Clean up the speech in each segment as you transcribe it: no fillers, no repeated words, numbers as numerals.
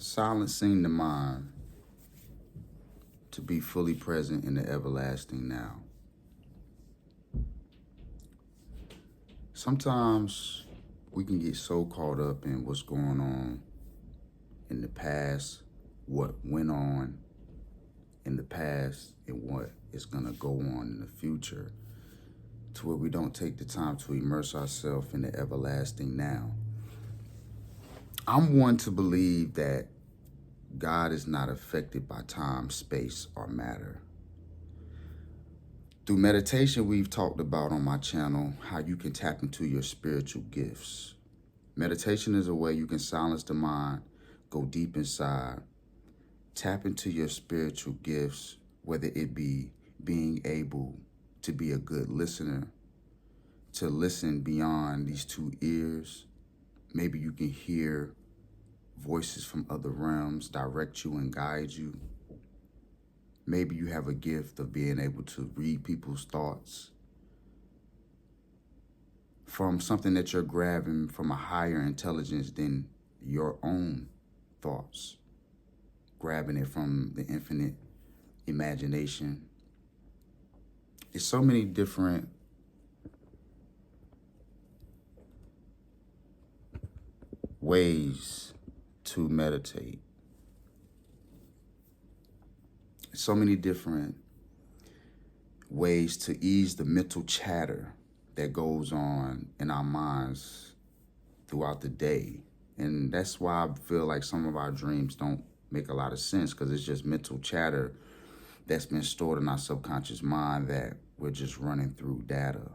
silencing the mind to be fully present in the everlasting now. Sometimes we can get so caught up in what's going on in the past, what went on in the past, and what is going to go on in the future, to where we don't take the time to immerse ourselves in the everlasting now. I'm one to believe that God is not affected by time, space, or matter. Through meditation, we've talked about on my channel how you can tap into your spiritual gifts. Meditation is a way you can silence the mind, go deep inside, tap into your spiritual gifts, whether it be being able to be a good listener, to listen beyond these two ears. Maybe you can hear voices from other realms direct you and guide you. Maybe you have a gift of being able to read people's thoughts from something that you're grabbing from a higher intelligence than your own thoughts, grabbing it from the infinite imagination. There's so many different ways to meditate. So many different ways to ease the mental chatter that goes on in our minds throughout the day. And that's why I feel like some of our dreams don't make a lot of sense, because it's just mental chatter that's been stored in our subconscious mind that we're just running through data.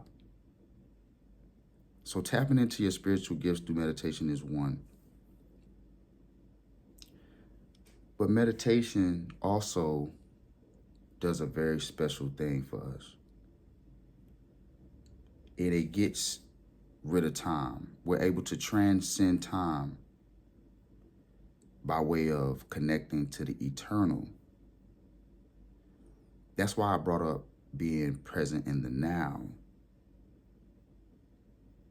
So tapping into your spiritual gifts through meditation is one. But meditation also does a very special thing for us. It gets rid of time. We're able to transcend time by way of connecting to the eternal. That's why I brought up being present in the now.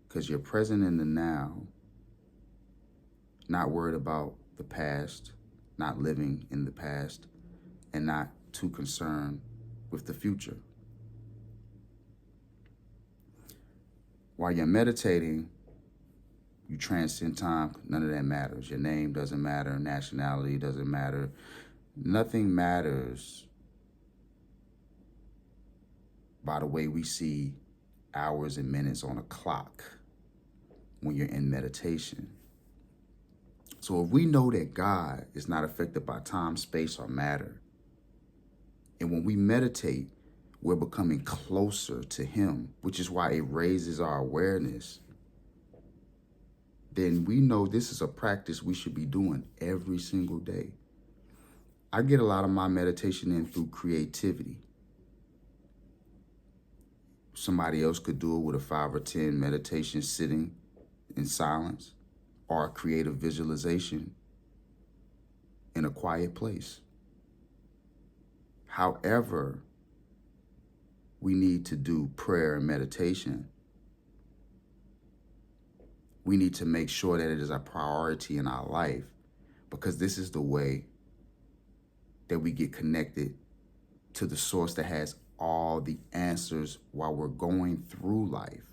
Because you're present in the now, not worried about the past, not living in the past, and not too concerned with the future. While you're meditating, you transcend time. None of that matters. Your name doesn't matter. Nationality doesn't matter. Nothing matters by the way we see hours and minutes on a clock when you're in meditation. So if we know that God is not affected by time, space, or matter, and when we meditate, we're becoming closer to Him, which is why it raises our awareness, then we know this is a practice we should be doing every single day. I get a lot of my meditation in through creativity. Somebody else could do it with a 5 or 10 meditation sitting in silence, or a creative visualization in a quiet place. However, we need to do prayer and meditation. We need to make sure that it is a priority in our life, because this is the way that we get connected to the source that has all the answers while we're going through life.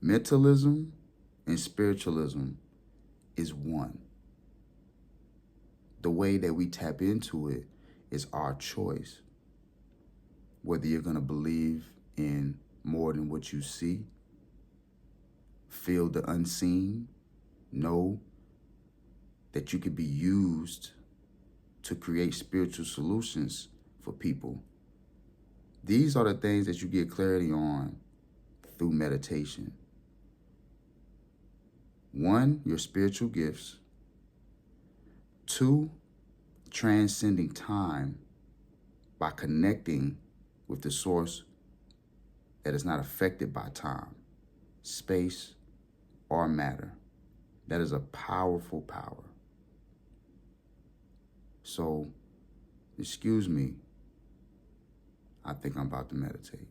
Mentalism and spiritualism is one. The way that we tap into it is our choice. Whether you're going to believe in more than what you see, feel the unseen, know that you could be used to create spiritual solutions for people. These are the things that you get clarity on through meditation. 1, your spiritual gifts. 2, transcending time by connecting with the source that is not affected by time, space, or matter. That is a powerful power. So, excuse me, I think I'm about to meditate.